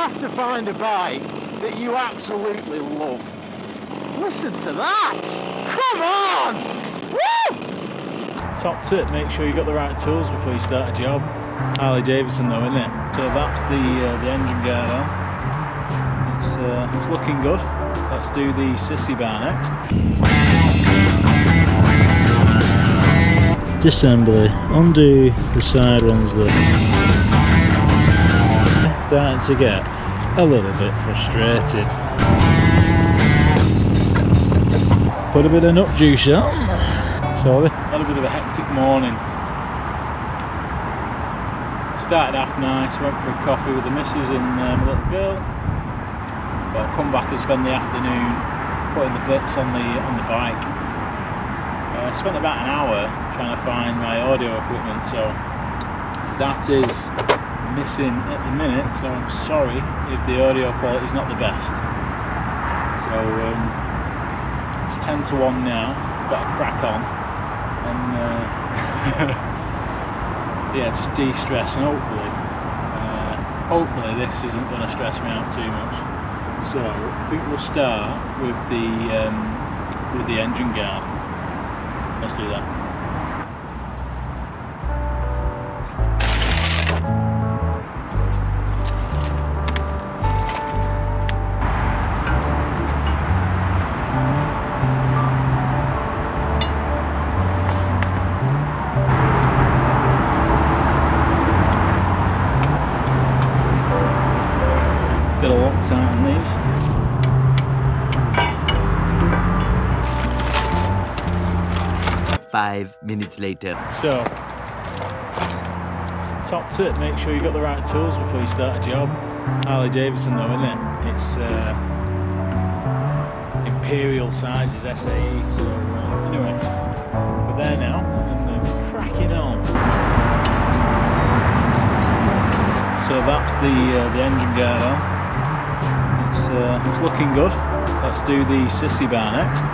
have to find a bike that you absolutely love. Listen to that! Come on! Woo! Top tip, make sure you got the right tools before you start a job. Harley Davidson though, isn't it? So that's the engine guard on. It's looking good. Let's do the sissy bar next. Disassembly. Undo the side ones there. Starting to get a little bit frustrated. Put a bit of nut juice on. So this had a bit of a hectic morning. Started half nice, went for a coffee with the missus and my little girl. But I'll come back and spend the afternoon putting the bits on the bike. I spent about an hour trying to find my audio equipment, so that is missing at the minute, so I'm sorry if the audio quality is not the best. So it's 10 to 1 now, better crack on and yeah, just de-stress, and hopefully this isn't going to stress me out too much. So I think we'll start with the engine guard. Let's do that. Bit of Loctite on these. Five minutes later. So, top tip, make sure you got the right tools before you start a job. Harley Davidson though, isn't it? It's imperial sizes, SAE. So anyway, we're there now and cracking on. So that's the engine guard on. It's looking good. Let's do the sissy bar next.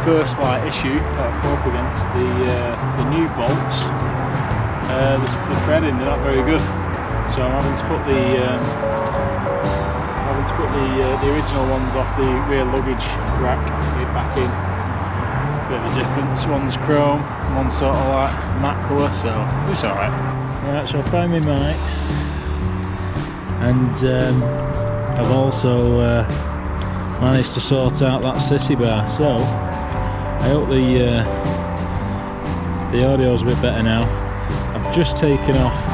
First slight issue that I've come up against, the new bolts, the threading, they're not very good, so I'm having to put the original ones off the rear luggage rack back in. Bit of a difference, one's chrome, one's sort of like matte colour, so it's alright. Right, so I found my mics, and I've also managed to sort out that sissy bar, so I hope the audio's a bit better now. I've just taken off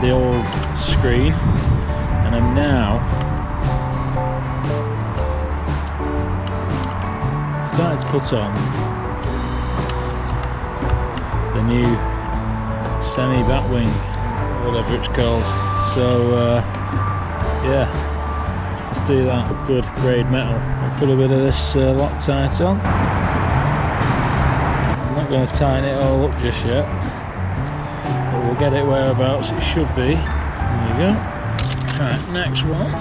the old screen and I'm now starting to put on the new semi-batwing, whatever it's called. So yeah, let's do that. Good grade metal. I'll put a bit of this Loctite on. I'm not going to tighten it all up just yet, but we'll get it whereabouts it should be. There you go. Right, next one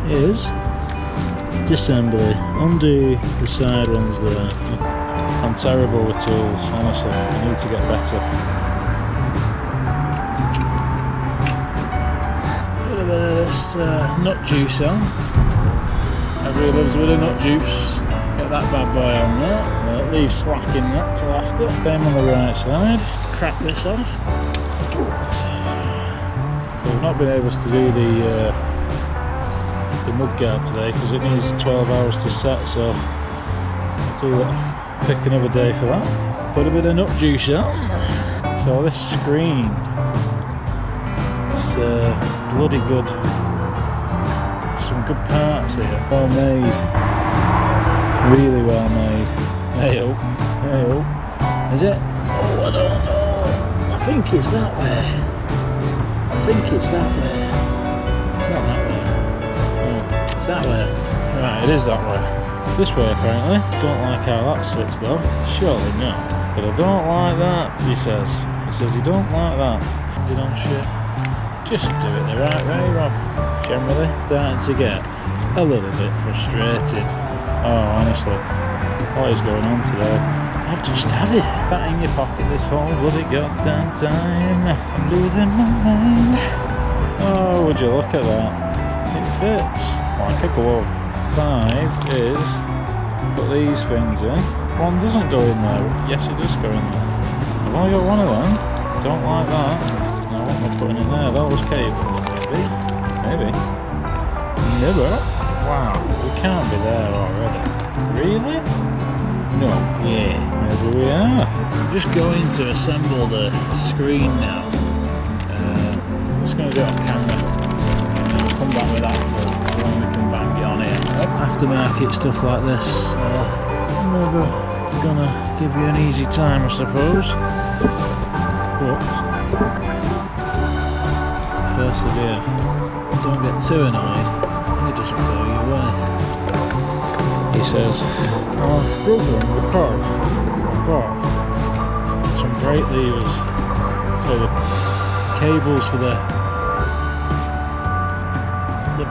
is disassembly. Undo the side ones there. I'm terrible with tools, honestly. I need to get better. Put a bit of this nut juice on. Everybody loves a bit of nut juice. Get that bad boy on there. Leave slack in that till after. Same on the right side. Crack this off. So we've not been able to do the mudguard today because it needs 12 hours to set, so I'll do that. Pick another day for that. Put a bit of nut juice on. So this screen is bloody good. Some good parts here. Well made. Really well made. Hey oh. Hey oh. Is it? Oh, I don't know. I think it's that way. I think it's that way. It's not that way. No, it's that way. Right, it is that way. It's this way apparently. Don't like how that sits though. Surely not. But I don't like that, he says. He says you don't like that. You don't shit. Just do it the right way, Rob. Generally, starting to get a little bit frustrated. Oh, honestly, what is going on today? I've just had it. That in your pocket this whole bloody goddamn time. I'm losing my mind. Oh, would you look at that? It fits like a glove. 5 is put these things in. 1 doesn't go in there. Yes, it does go in there. I've only got 1 of them. Don't like that. Now what am I putting in there? Those cables. Maybe. Never. Wow, we can't be there already. Really? No. Yeah, maybe we are. I'm just going to assemble the screen now. I'm just going to do it off camera. And I'll come back with that for when we can bang it on here. Aftermarket stuff like this, never gonna give you an easy time, I suppose. But persevere. Don't get too annoyed, and it doesn't go your way. He says, I'm struggling because I've got some brake levers. So the cables for the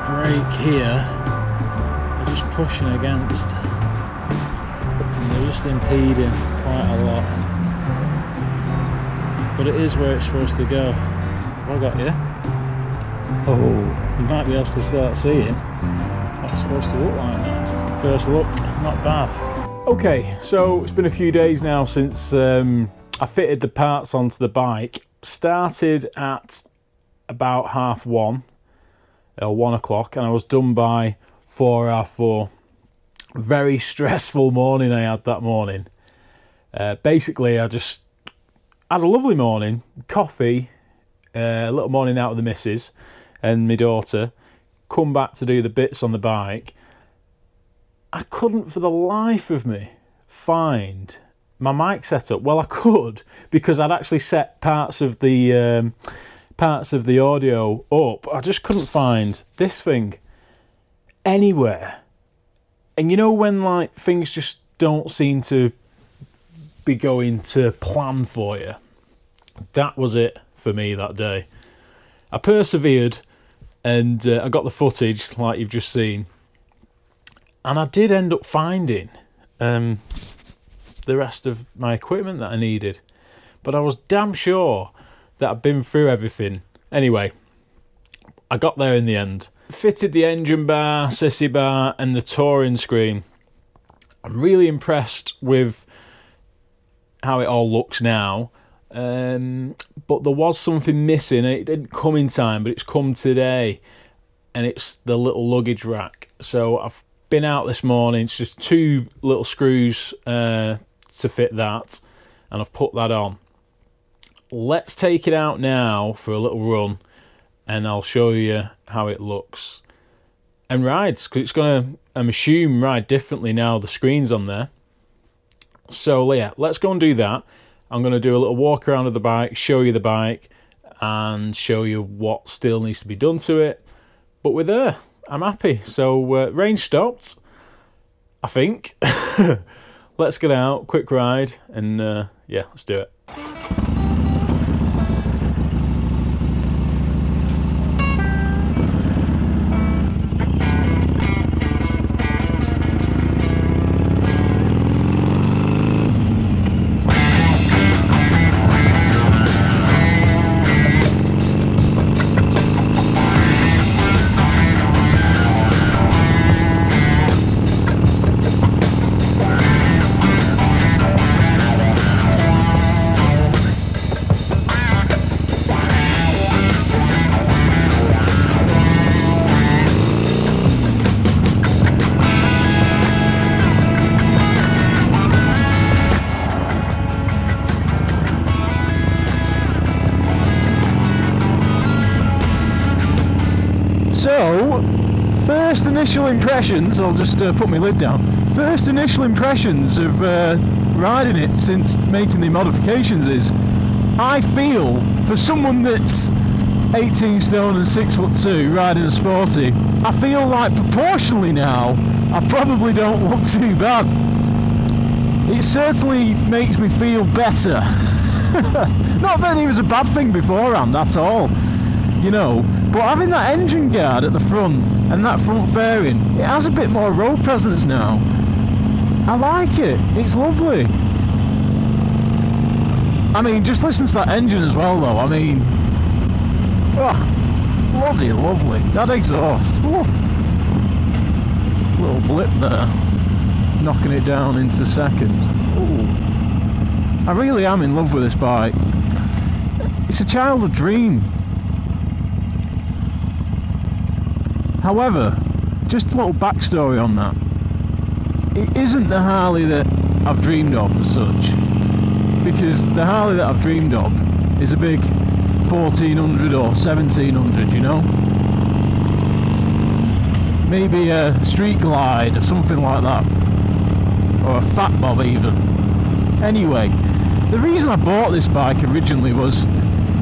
brake here are just pushing against, and they're just impeding quite a lot. But it is where it's supposed to go. Have I got you? Oh, you might be able to start seeing what it's supposed to look like now. First look, not bad. Okay, so it's been a few days now since I fitted the parts onto the bike. Started at about 1:30 or 1 o'clock, and I was done by 4:30. Very stressful morning I had that morning. Basically, I just had a lovely morning, coffee, a little morning out with the missus and my daughter, come back to do the bits on the bike. I couldn't for the life of me find my mic setup. Well, I could, because I'd actually set parts of the audio up. I just couldn't find this thing anywhere. And you know when like things just don't seem to be going to plan for you? That was it for me that day. I persevered, and I got the footage like you've just seen, and I did end up finding the rest of my equipment that I needed, but I was damn sure that I'd been through everything. Anyway, I got there in the end. Fitted the engine bar, sissy bar, and the touring screen. I'm really impressed with how it all looks now, but there was something missing. It didn't come in time, but it's come today, and it's the little luggage rack. So I've been out this morning. It's just 2 little screws to fit that, and I've put that on. Let's take it out now for a little run, and I'll show you how it looks and rides, because it's going to, I'm assuming, ride differently now the screen's on there. So yeah, let's go and do that. I'm going to do a little walk around of the bike, show you the bike, and show you what still needs to be done to it. But we're there. I'm happy. So rain stopped, I think. Let's get out, quick ride, and yeah, let's do it. So, first initial impressions, I'll just put my lid down. First initial impressions of riding it since making the modifications is, I feel, for someone that's 18 stone and 6'2", riding a sporty, I feel like proportionally now, I probably don't look too bad. it certainly makes me feel better. Not that it was a bad thing beforehand at all, you know, but having that engine guard at the front and that front fairing, it has a bit more road presence now. I like it, it's lovely. I mean, just listen to that engine as well though, I mean, oh, bloody lovely. That exhaust, oh. Little blip there, knocking it down into second. Ooh. I really am in love with this bike. It's a childhood dream. However, just a little backstory on that. It isn't the Harley that I've dreamed of as such, because the Harley that I've dreamed of is a big 1400 or 1700, you know? Maybe a Street Glide or something like that, or a Fat Bob even. Anyway, the reason I bought this bike originally was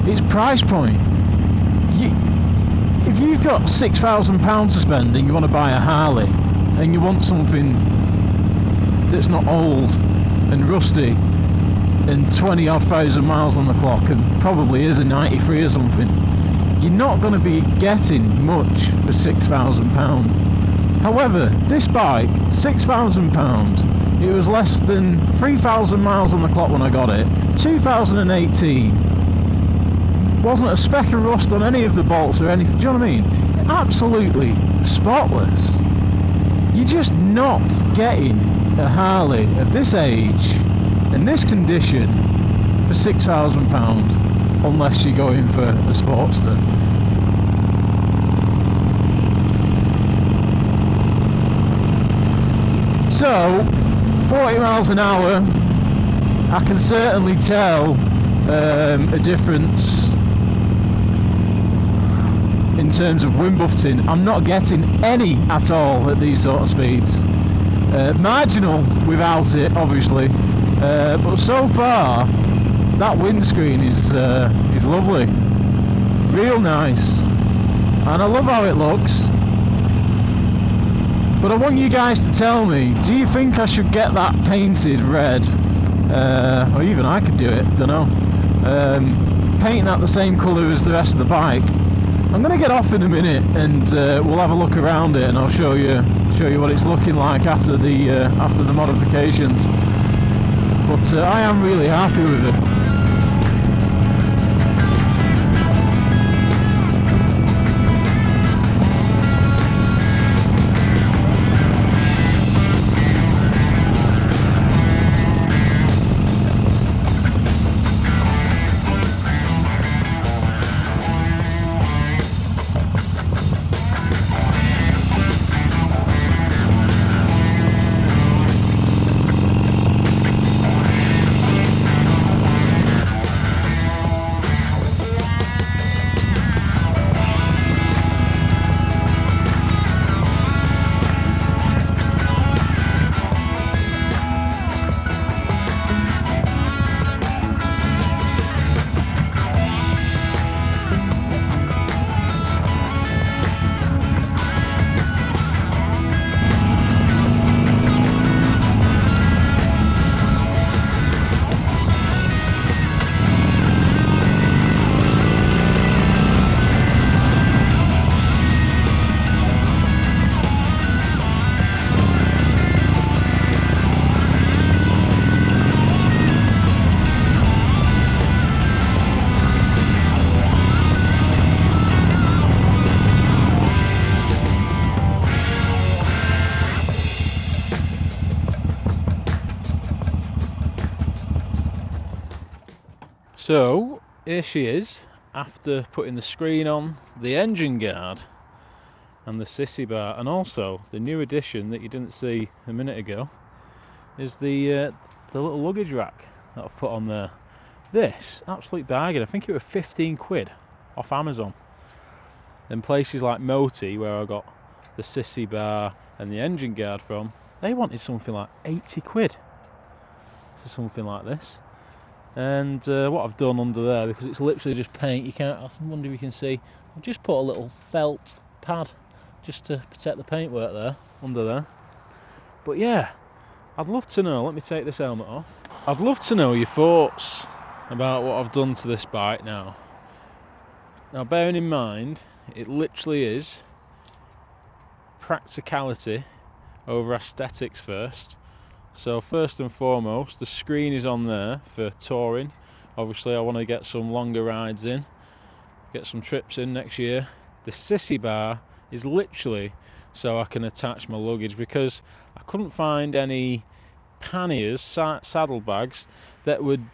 its price point. If you've got £6,000 to spend and you want to buy a Harley, and you want something that's not old and rusty and 20 odd thousand miles on the clock and probably is a 93 or something, you're not going to be getting much for £6,000. However, this bike, £6,000, it was less than 3,000 miles on the clock when I got it. 2018. Wasn't a speck of rust on any of the bolts or anything. Do you know what I mean? Absolutely spotless. You're just not getting a Harley at this age, in this condition, for £6,000 unless you're going for a Sportster. So, 40 miles an hour, I can certainly tell a difference in terms of wind buffeting. I'm not getting any at all at these sort of speeds. Marginal without it, obviously, but so far that windscreen is lovely, real nice, and I love how it looks. But I want you guys to tell me, do you think I should get that painted red? Or even I could do it, don't know. Painting that the same colour as the rest of the bike. I'm going to get off in a minute and we'll have a look around it, and I'll show you what it's looking like after the modifications. But I am really happy with it. So here she is, after putting the screen on, the engine guard and the sissy bar, and also the new addition that you didn't see a minute ago is the little luggage rack that I've put on there. This, absolute bargain. I think it was 15 quid off Amazon. In places like Moti, where I got the sissy bar and the engine guard from, they wanted something like 80 quid for something like this. And what I've done under there, because it's literally just paint, you can't, I wonder if you can see, I've just put a little felt pad just to protect the paintwork there, under there. But yeah, I'd love to know, let me take this helmet off. I'd love to know your thoughts about what I've done to this bike now. Now bearing in mind, it literally is practicality over aesthetics first. So first and foremost, the screen is on there for touring. Obviously I want to get some longer rides in, get some trips in next year. The sissy bar is literally so I can attach my luggage, because I couldn't find any panniers, saddlebags that would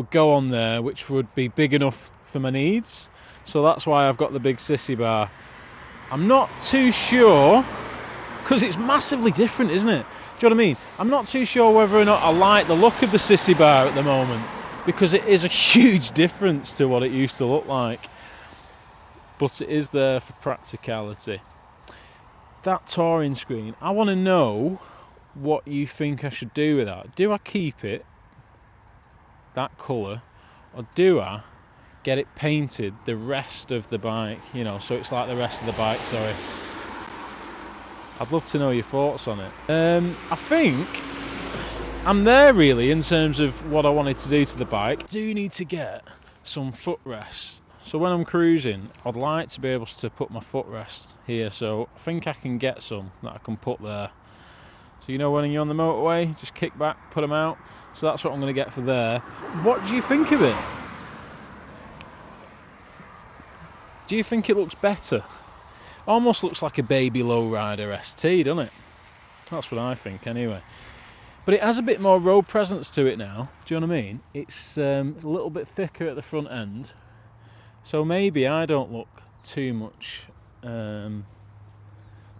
go on there which would be big enough for my needs. So that's why I've got the big sissy bar. I'm not too sure, because it's massively different, isn't it? Do you know what I mean? I'm not too sure whether or not I like the look of the sissy bar at the moment, because it is a huge difference to what it used to look like. But it is there for practicality. That touring screen, I want to know what you think I should do with that. Do I keep it that colour, or do I get it painted the rest of the bike, you know, so it's like the rest of the bike, sorry. I'd love to know your thoughts on it. I think I'm there really in terms of what I wanted to do to the bike. I do need to get some footrests. So when I'm cruising, I'd like to be able to put my footrest here, so I think I can get some that I can put there. So you know, when you're on the motorway, just kick back, put them out. So that's what I'm going to get for there. What do you think of it? Do you think it looks better? Almost looks like a baby lowrider ST, doesn't it? That's what I think anyway. But it has a bit more road presence to it now. Do you know what I mean? It's a little bit thicker at the front end. So maybe I don't look too much. So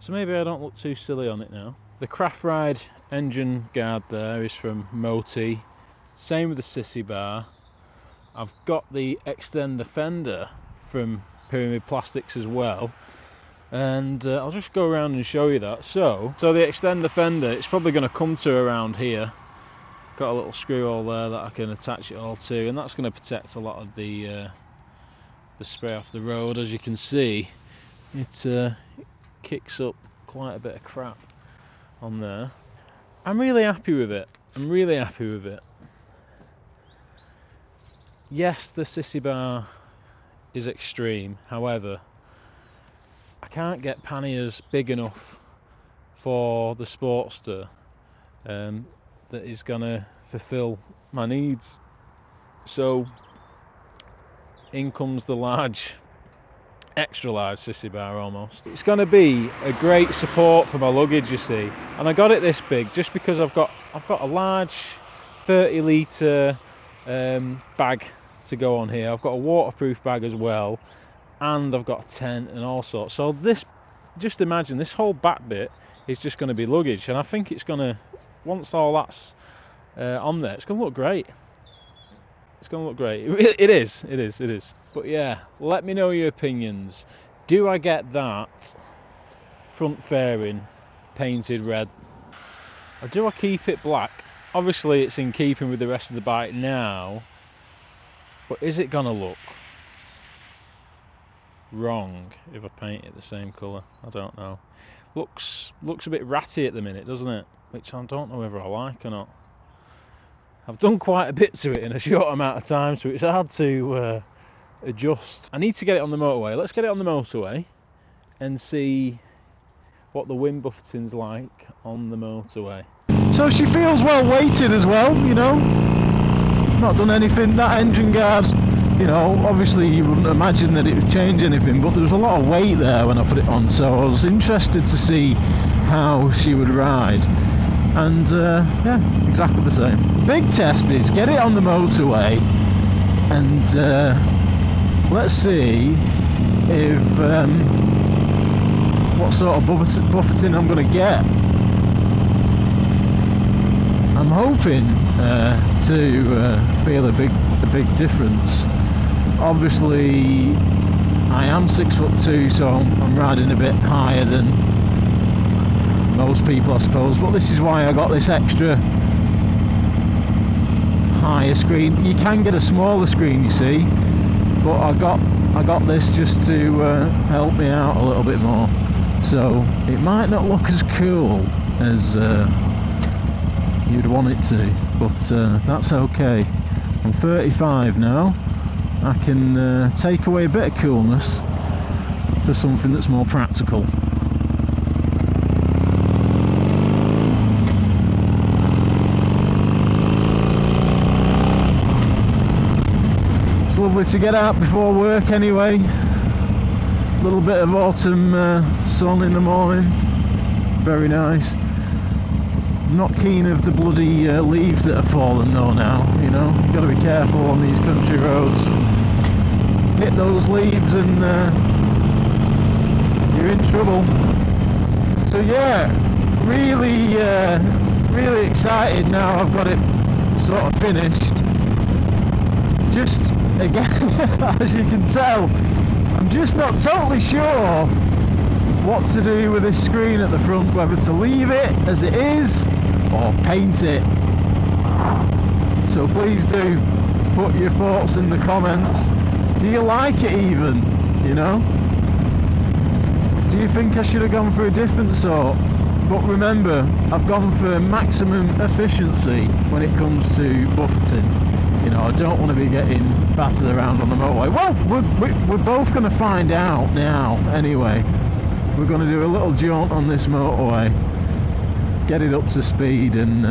maybe I don't look too silly on it now. The Craft Ride engine guard there is from Moti. Same with the sissy bar. I've got the extender fender from Pyramid Plastics as well. And I'll just go around and show you that. So the extender fender, it's probably going to come to around here. Got a little screw hole there that I can attach it all to, and that's going to protect a lot of the spray off the road. As you can see, it kicks up quite a bit of crap on there. I'm really happy with it. Yes, the sissy bar is extreme, however I can't get panniers big enough for the Sportster that is going to fulfill my needs. So in comes the large, extra large sissy bar almost. It's going to be a great support for my luggage, you see. And I got it this big just because I've got a large 30 litre bag to go on here. I've got a waterproof bag as well, and I've got a tent and all sorts. So this, just imagine, this whole back bit is just going to be luggage, and I think it's going to, once all that's on there, it's going to look great. It's going to look great. It is. But yeah, let me know your opinions. Do I get that front fairing painted red, or do I keep it black? Obviously it's in keeping with the rest of the bike now, but is it going to look wrong if I paint it the same colour? I don't know. Looks a bit ratty at the minute, doesn't it? Which I don't know whether I like or not. I've done quite a bit to it in a short amount of time, so it's hard to adjust. I need to get it on the motorway. Let's get it on the motorway and see what the wind buffeting's like on the motorway. So she feels well weighted as well, you know. Not done anything. That engine guard, you know, obviously you wouldn't imagine that it would change anything, but there was a lot of weight there when I put it on, so I was interested to see how she would ride. And yeah, exactly the same. Big test is get it on the motorway, and let's see if what sort of buffeting I'm going to get. I'm hoping to feel a big difference. Obviously, I am 6'2", so I'm riding a bit higher than most people, I suppose, but this is why I got this extra higher screen. You can get a smaller screen, you see, but I got this just to help me out a little bit more. So it might not look as cool as you'd want it to, but that's okay. I'm 35 now. I can take away a bit of coolness for something that's more practical. It's lovely to get out before work anyway. A little bit of autumn sun in the morning, very nice. I'm not keen of the bloody leaves that have fallen though now, you know. You've got to be careful on these country roads. Hit those leaves and you're in trouble. So yeah, really excited now I've got it sort of finished. Just again, as you can tell, I'm just not totally sure what to do with this screen at the front, whether to leave it as it is or paint it. So please do put your thoughts in the comments. Do you like it even, you know? Do you think I should have gone for a different sort? But remember, I've gone for maximum efficiency when it comes to buffeting. You know, I don't want to be getting battered around on the motorway. Well, we're both going to find out now anyway. We're going to do a little jaunt on this motorway, get it up to speed and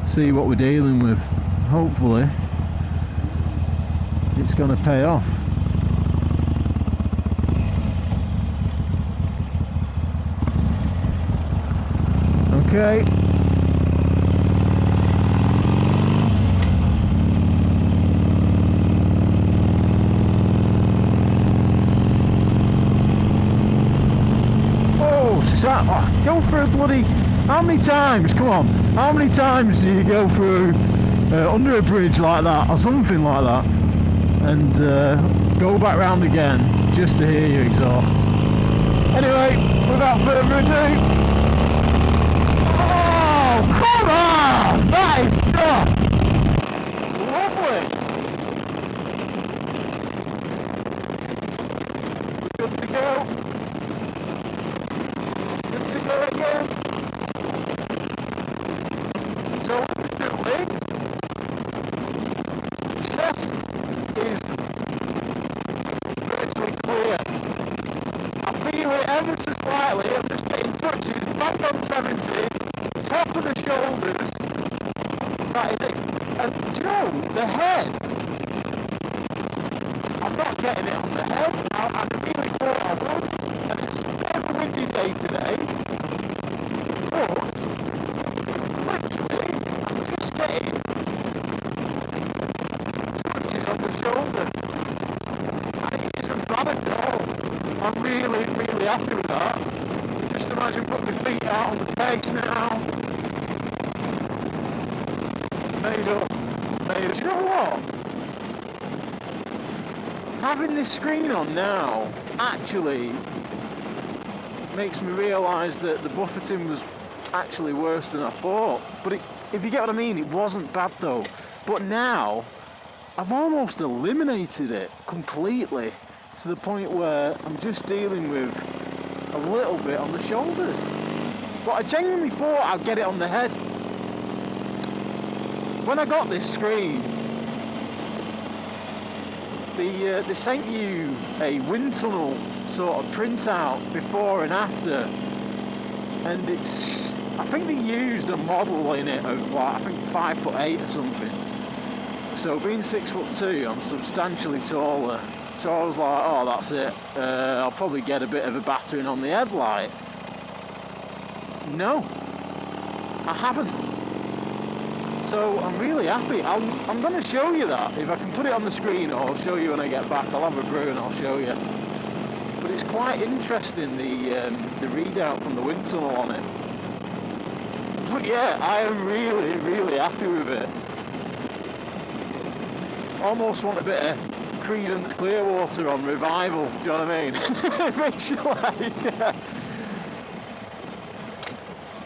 see what we're dealing with. Hopefully it's going to pay off. Okay. Oh, go for a bloody... How many times? Come on. How many times do you go through under a bridge like that or something like that and go back round again just to hear your exhaust? Anyway, without further ado... Oh, come on! That is tough! Lovely! We're good to go. Again. So instantly, chest is virtually clear. I feel it ever so slightly. I'm just getting touches back on 70, top of the shoulders. That is it. And do you know, the head, I'm not getting it on the head. I really thought I would. And it's a bit of a windy day today. But, literally, I'm just getting touches on the shoulder. And it isn't bad at all. I'm really happy with that. Just imagine putting my feet out on the pegs now. Made up. Do you know what? Having this screen on now actually makes me realise that the buffeting was actually worse than I thought. But if you get what I mean, it wasn't bad though. But now I've almost eliminated it completely to the point where I'm just dealing with a little bit on the shoulders. But I genuinely thought I'd get it on the head. When I got this screen, they sent you a wind tunnel sort of printout before and after, and it's, I think they used a model in it of like, I think 5'8" or something. So being 6'2", I'm substantially taller. So I was like, oh, that's it. I'll probably get a bit of a battering on the headlight. No, I haven't. So I'm really happy. I'm going to show you that. If I can put it on the screen, or I'll show you when I get back. I'll have a brew and I'll show you. But it's quite interesting, the readout from the wind tunnel on it. But yeah, I am really happy with it. Almost want a bit of Creedence Clearwater on Revival, do you know what I mean? It makes you like...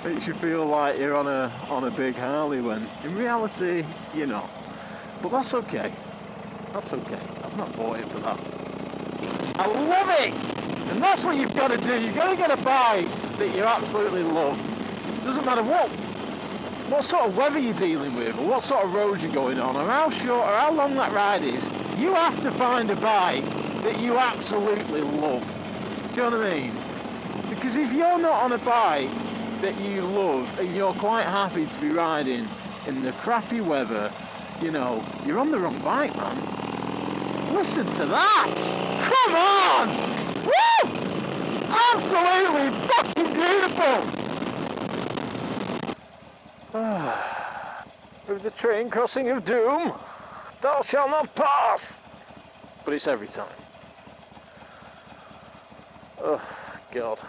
makes you feel like you're on a big Harley when in reality you're not. But that's okay. That's okay. I've not bought it for that. I love it! And that's what you've got to do. You've got to get a bike that you absolutely love. Doesn't matter what sort of weather you're dealing with, or what sort of roads you're going on, or how short or how long that ride is, you have to find a bike that you absolutely love. Do you know what I mean? Because if you're not on a bike that you love and you're quite happy to be riding in the crappy weather, you know, you're on the wrong bike, man. Listen to that! Come on! Woo! Absolutely fucking beautiful! With the train crossing of doom, thou shalt not pass! But it's every time. Oh, God.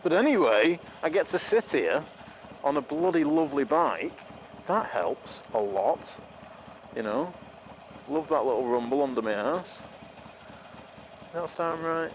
But anyway, I get to sit here on a bloody lovely bike. That helps a lot, you know. Love that little rumble under my ass. That sound right?